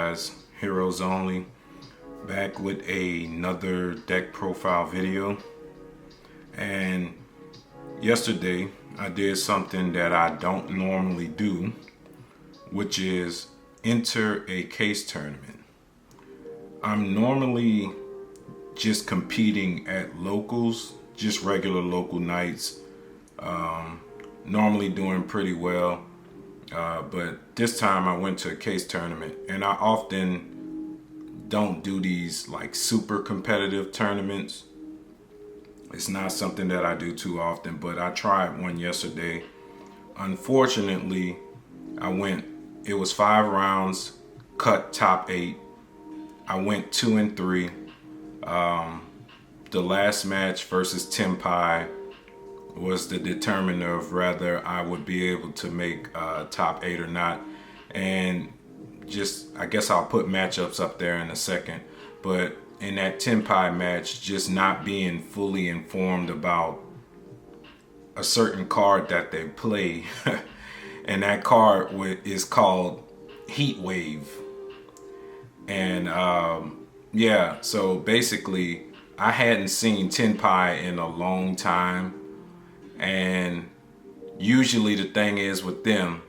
guys? Heroes Only, back with another deck profile video. And yesterday I did something that I don't normally do, which is enter a case tournament. I'm normally just competing at locals, just regular local nights, normally doing pretty well. But this time I went to a case tournament, and I often don't do these like super competitive tournaments. It's not something that I do too often, but I tried one yesterday. Unfortunately, it was 5 rounds, cut top 8. I went 2 and 3. The last match versus Tempai was the determiner of whether I would be able to make top 8 or not. And I guess I'll put matchups up there in a second. But in that Tempai match, just not being fully informed about a certain card that they play. And that card is called Heat Wave. And yeah, so basically I hadn't seen Tenpai in a long time. And usually the thing is with them,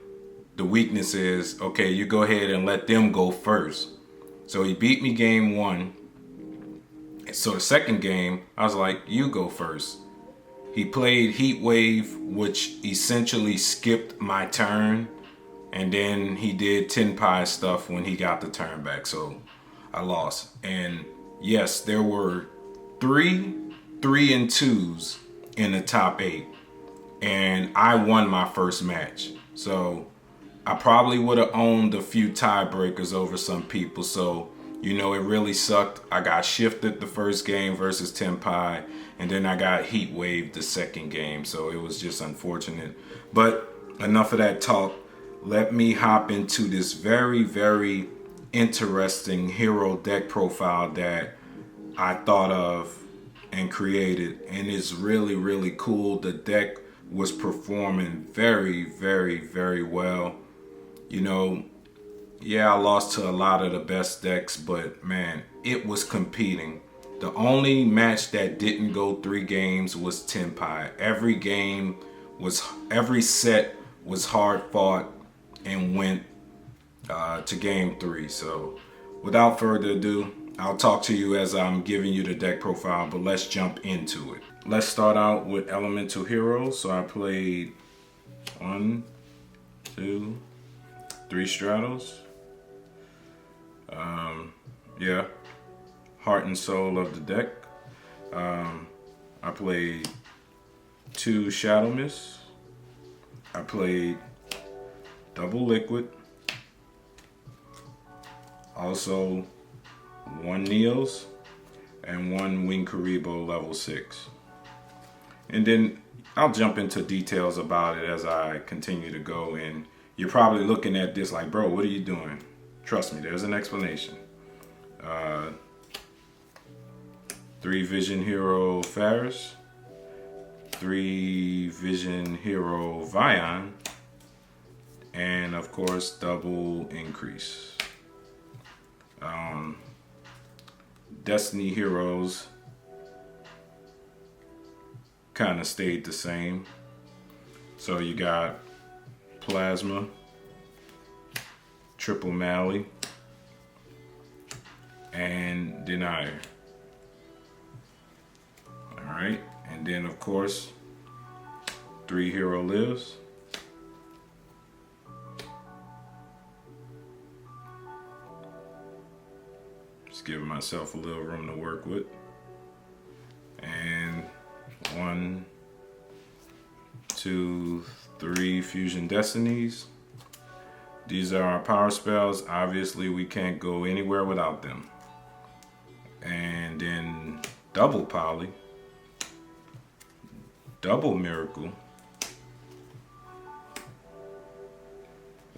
the weakness is, okay, you go ahead and let them go first. So he beat me game 1. So the second game, I was like, you go first. He played Heat Wave, which essentially skipped my turn. And then he did Tenpai stuff when he got the turn back. So I lost. And yes, there were 3 and 2s in the top 8. And I won my first match. So I probably would have owned a few tiebreakers over some people. So, you know, it really sucked. I got shifted the first game versus Tenpai, and then I got Heat Wave the second game. So it was just unfortunate. But enough of that talk. Let me hop into this very, very interesting hero deck profile that I thought of and created. And it's really, really cool. The deck was performing very, very, very well. You know, yeah, I lost to a lot of the best decks, but man, it was competing. The only match that didn't go 3 games was Tenpai. Every set was hard fought and went to game 3. So without further ado, I'll talk to you as I'm giving you the deck profile, but let's jump into it. Let's start out with elemental heroes. So I played 1, 2, 3 Stratos. Yeah, heart and soul of the deck. I played 2 Shadow Mist. I played double liquid. Also 1 Neos and 1 Wing Karibo level 6. And then I'll jump into details about it as I continue to go. And you're probably looking at this like, bro, what are you doing? Trust me, there's an explanation. 3 Vision Hero Ferris, 3 Vision Hero Vion, and of course double increase. Destiny Heroes kind of stayed the same. So you got Plasma, Triple Mally, and Denier. Alright, and then of course 3 Hero Lives. Just giving myself a little room to work with. And 1, 2, 3 Fusion Destinies. These are our power spells. Obviously, we can't go anywhere without them. And then double Poly, double Miracle,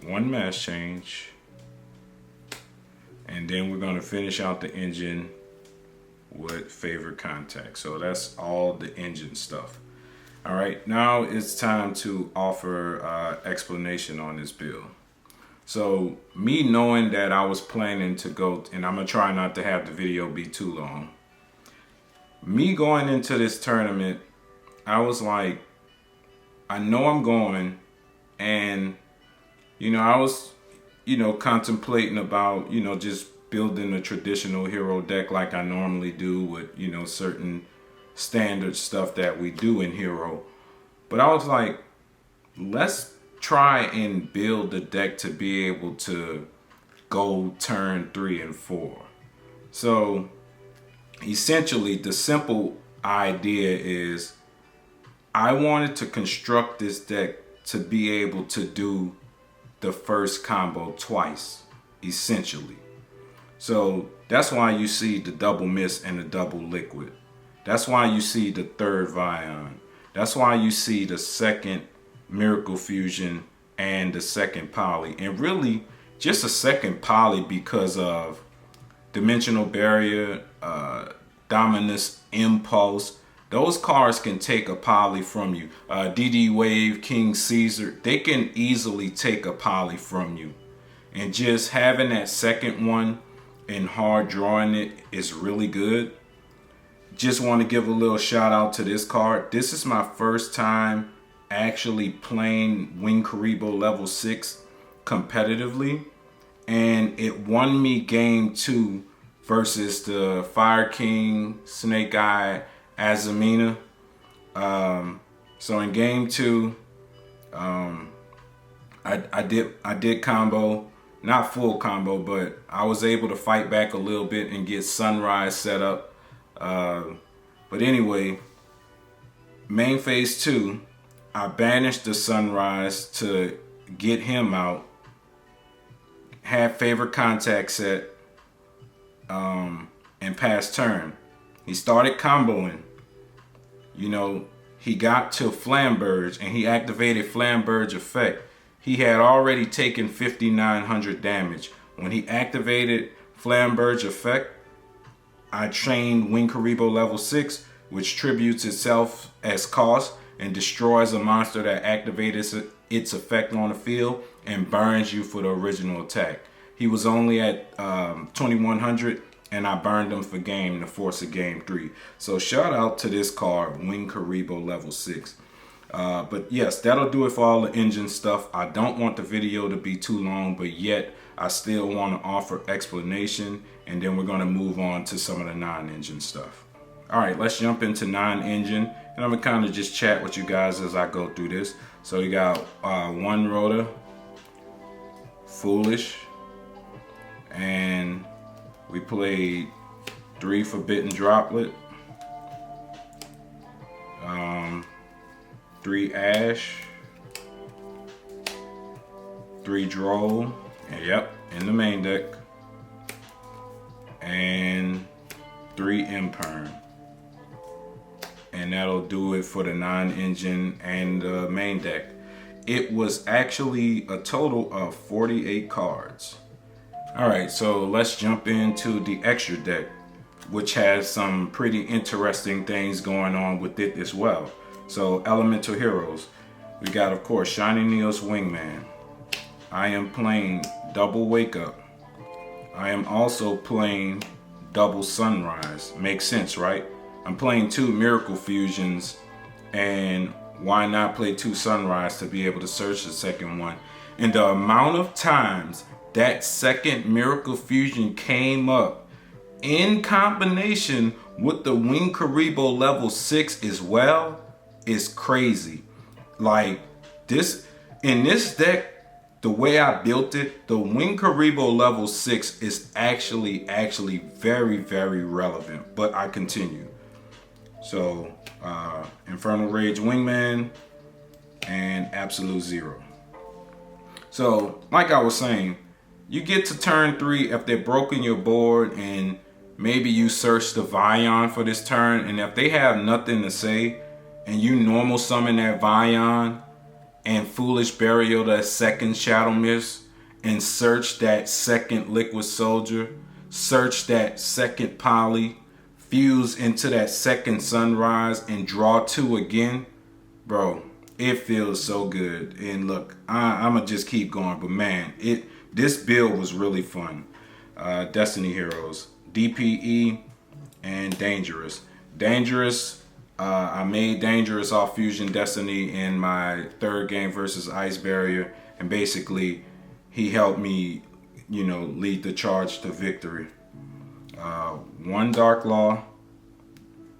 1 Mass Change, and then we're going to finish out the engine with Favorite Contact. So that's all the engine stuff. All right, now it's time to offer explanation on this build. So me knowing that I was planning to go, and I'm gonna try not to have the video be too long. Me going into this tournament, I was like, I know I'm going, and I was, contemplating about, just building a traditional hero deck like I normally do with, certain standard stuff that we do in hero. But I was like, let's try and build the deck to be able to go turn 3 and 4. So essentially, the simple idea is I wanted to construct this deck to be able to do the first combo twice, essentially. So that's why you see the double mist and the double liquid. That's why you see the third Vion. That's why you see the second Miracle Fusion and the second Poly. And really just a second Poly because of Dimensional Barrier, Dominus Impulse. Those cards can take a poly from you. DD Wave, King Caesar, they can easily take a poly from you. And just having that second one and hard drawing it is really good. Just want to give a little shout out to this card. This is my first time actually playing Wing Karibo level 6 competitively. And it won me game 2 versus the Fire King, Snake Eye, Azamina. So in game 2, I did combo, not full combo, but I was able to fight back a little bit and get Sunrise set up. But anyway, main phase 2, I banished the Sunrise to get him out. Had favorite contact set, and passed turn. He started comboing. He got to Flamberge and he activated Flamberge effect. He had already taken 5,900 damage. When he activated Flamberge effect, I trained Wing Karibo level 6, which tributes itself as cost and destroys a monster that activates its effect on the field and burns you for the original attack. He was only at 2,100 and I burned him for game to force a game 3. So shout out to this card, Wing Karibo level 6. But yes, that'll do it for all the engine stuff. I don't want the video to be too long, but yet I still want to offer explanation, and then we're going to move on to some of the non-engine stuff. All right, let's jump into non-engine, and I'm going to kind of just chat with you guys as I go through this. So you got one Rhoda, Foolish, and we played 3 Forbidden Droplet, 3 Ash, 3 Droll, and yep, in the main deck, and 3 Imperm. And that'll do it for the non-engine and the main deck. It was actually a total of 48 cards. All right, so let's jump into the extra deck, which has some pretty interesting things going on with it as well. So Elemental Heroes, we got of course Shiny Neos Wingman. I am playing double Wake Up. I am also playing double Sunrise. Makes sense, right? I'm playing 2 Miracle Fusions, and why not play 2 Sunrise to be able to search the second one? And the amount of times that second Miracle Fusion came up in combination with the Wing Karibo level 6 as well is crazy. Like this, in this deck, the way I built it, the Wing Karibo level 6 is actually very, very relevant. But I continue. So Infernal Rage Wingman and Absolute Zero. So like I was saying, you get to turn 3 if they're broken your board and maybe you search the Vion for this turn, and if they have nothing to say and you normal summon that Vion and Foolish Burial that second Shadow Mist and search that second Liquid Soldier, search that second Poly, fuse into that second Sunrise and draw 2 again, bro, it feels so good. And look, I'ma just keep going, but man, this build was really fun. Destiny Heroes, DPE, and Dangerous. Dangerous, I made Dangerous off Fusion Destiny in my third game versus Ice Barrier, and basically he helped me, you know, lead the charge to victory. One Dark Law,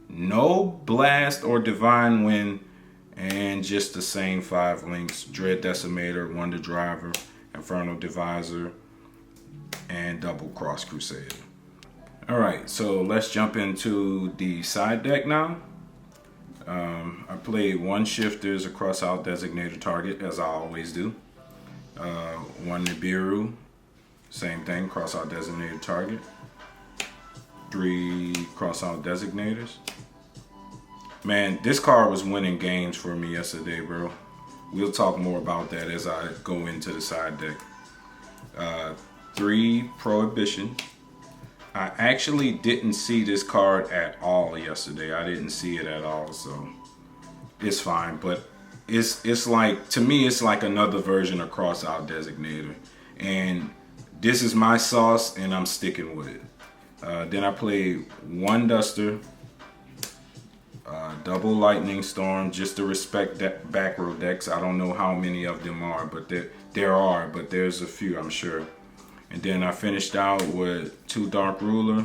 no Blast or Divine Wind, and just the same 5 links: Dread Decimator, Wonder Driver, Infernal Divisor, and Double Cross Crusader. Alright, so let's jump into the side deck now. I played 1 Shifters, a cross-out designated target, as I always do. 1 Nibiru, same thing, cross-out designated target. 3 cross-out designators. Man, this card was winning games for me yesterday, bro. We'll talk more about that as I go into the side deck. 3 Prohibition. I actually didn't see this card at all yesterday. I didn't see it at all, so it's fine. But it's like, to me, it's like another version of cross-out designator. And this is my sauce, and I'm sticking with it. Then I played 1 Duster. Double Lightning Storm, just to respect that back row decks. I don't know how many of them are, but there are, but there's a few, I'm sure. And then I finished out with 2 Dark Ruler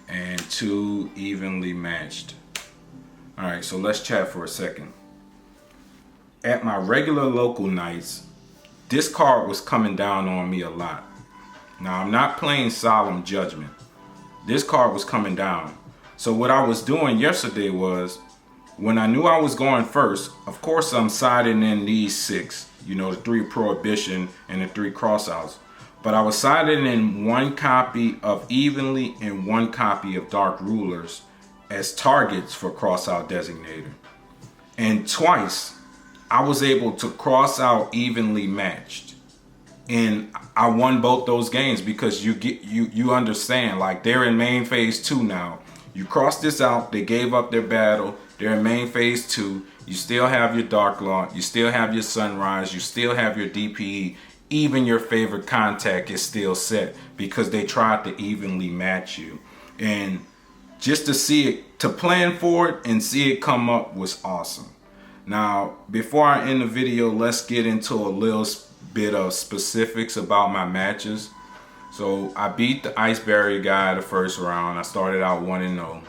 and 2 Evenly Matched. Alright, so let's chat for a second. At my regular local nights, this card was coming down on me a lot. Now, I'm not playing Solemn Judgment. This card was coming down. So what I was doing yesterday was, when I knew I was going first, of course I'm siding in these 6, you know, the 3 Prohibition and the 3 crossouts. But I was siding in 1 copy of Evenly and 1 copy of Dark Rulers as targets for crossout designator. And twice I was able to cross out Evenly Matched. And I won both those games because you understand, like, they're in main phase 2 now. You cross this out, they gave up their battle, they're in main phase 2, you still have your Dark Law, you still have your Sunrise, you still have your DPE, even your favorite contact is still set because they tried to evenly match you. And just to see it, to plan for it and see it come up was awesome. Now, before I end the video, let's get into a little bit of specifics about my matches. So I beat the Ice Barrier guy the first round. I started out 1-0.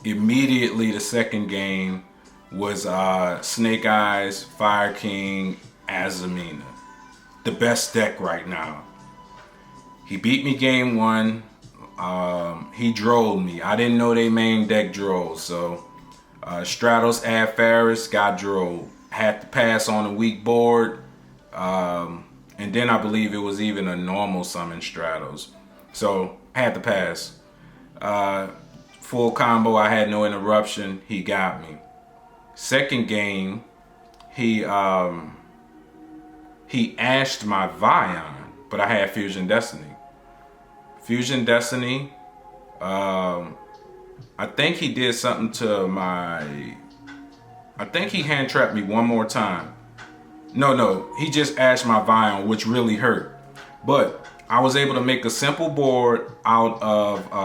Immediately the second game was Snake Eyes, Fire King, Azamina. The best deck right now. He beat me game 1. He drolled me. I didn't know they main deck droll. So Stratos Ad Faris got drolled. Had to pass on a weak board. And then I believe it was even a normal summon Stratos. So I had to pass. Full combo, I had no interruption. He got me. Second game, he ashed my Vion, but I had Fusion Destiny. Fusion Destiny, I think he did something to my... I think he hand trapped me one more time. No, he just ashed my Vion, which really hurt. But I was able to make a simple board out of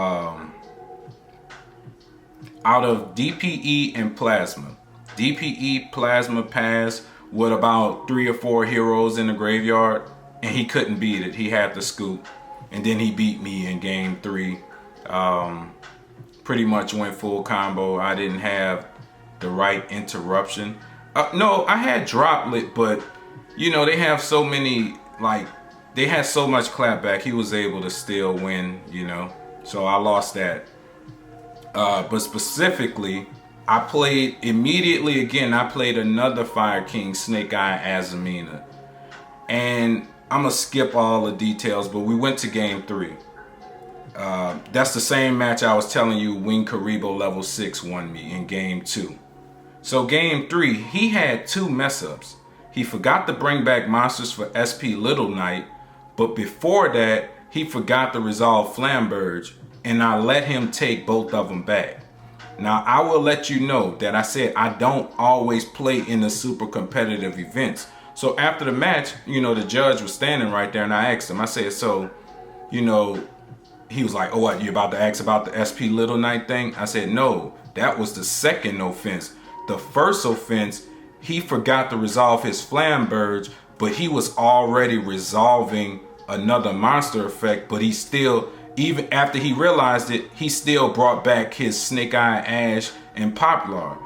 DPE and Plasma. DPE Plasma pass with about 3 or 4 heroes in the graveyard, and he couldn't beat it. He had to scoop, and then he beat me in game 3. Pretty much went full combo. I didn't have the right interruption. No, I had Droplet, but you know, they have so many, like, they had so much clapback. He was able to still win, you know, so I lost that. But specifically, I played immediately again. I played another Fire King, Snake Eye, Azamina, and I'm gonna skip all the details. But we went to game 3. That's the same match I was telling you Wing Karibo level 6 won me in game 2. So game 3, he had 2 mess ups. He forgot to bring back monsters for SP Little Knight, but before that, he forgot to resolve Flamberge, and I let him take both of them back. Now, I will let you know that I said I don't always play in the super competitive events, So after the match, the judge was standing right there, and I asked him, I said, so, you know, he was like, oh, what, you about to ask about the SP Little Night thing? I said, no, that was the second offense. The first offense, he forgot to resolve his Flamberge, but he was already resolving another monster effect, but he still, even after he realized it, he still brought back his Snake Eye Ash and Poplar.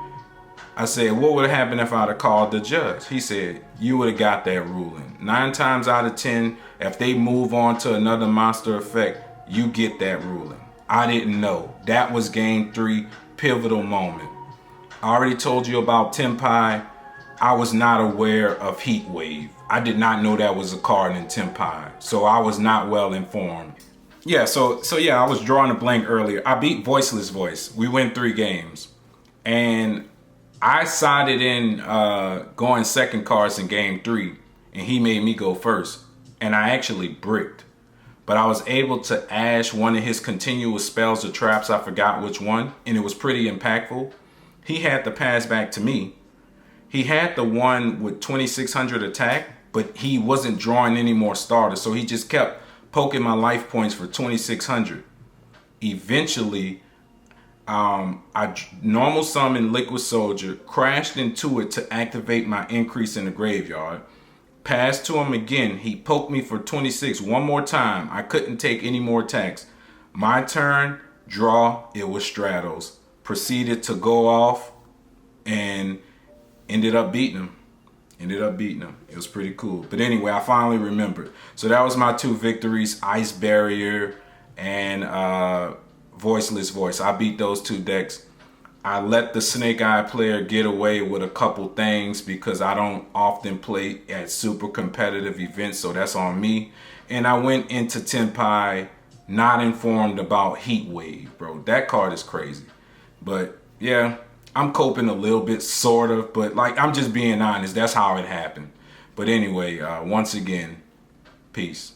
I said, what would have happened if I'd have called the judge? He said, you would have got that ruling. 9 times out of 10, if they move on to another monster effect, you get that ruling. I didn't know. That was game 3, pivotal moment. I already told you about Tenpai. I was not aware of Heat Wave. I did not know that was a card in Tenpai, so I was not well informed. Yeah, so I was drawing a blank earlier. I beat Voiceless Voice. We win 3 games. And I sided in going second cards in game 3, and he made me go first. And I actually bricked. But I was able to ash one of his continuous spells or traps, I forgot which one, and it was pretty impactful. He had the pass back to me. He had the one with 2600 attack, but he wasn't drawing any more starters, so he just kept poking my life points for 2600. Eventually, I normal summoned Liquid Soldier, crashed into it to activate my increase in the graveyard. Passed to him again. He poked me for 26 one more time. I couldn't take any more attacks. My turn, draw, it was Stratos. Proceeded to go off and ended up beating him. It was pretty cool. But anyway, I finally remembered. So that was my 2 victories, Ice Barrier and Voiceless Voice. I beat those 2 decks. I let the Snake Eye player get away with a couple things because I don't often play at super competitive events, so that's on me. And I went into Tenpai not informed about Heat Wave, bro. That card is crazy. But yeah, I'm coping a little bit, sort of, but like, I'm just being honest. That's how it happened. But anyway, once again, peace.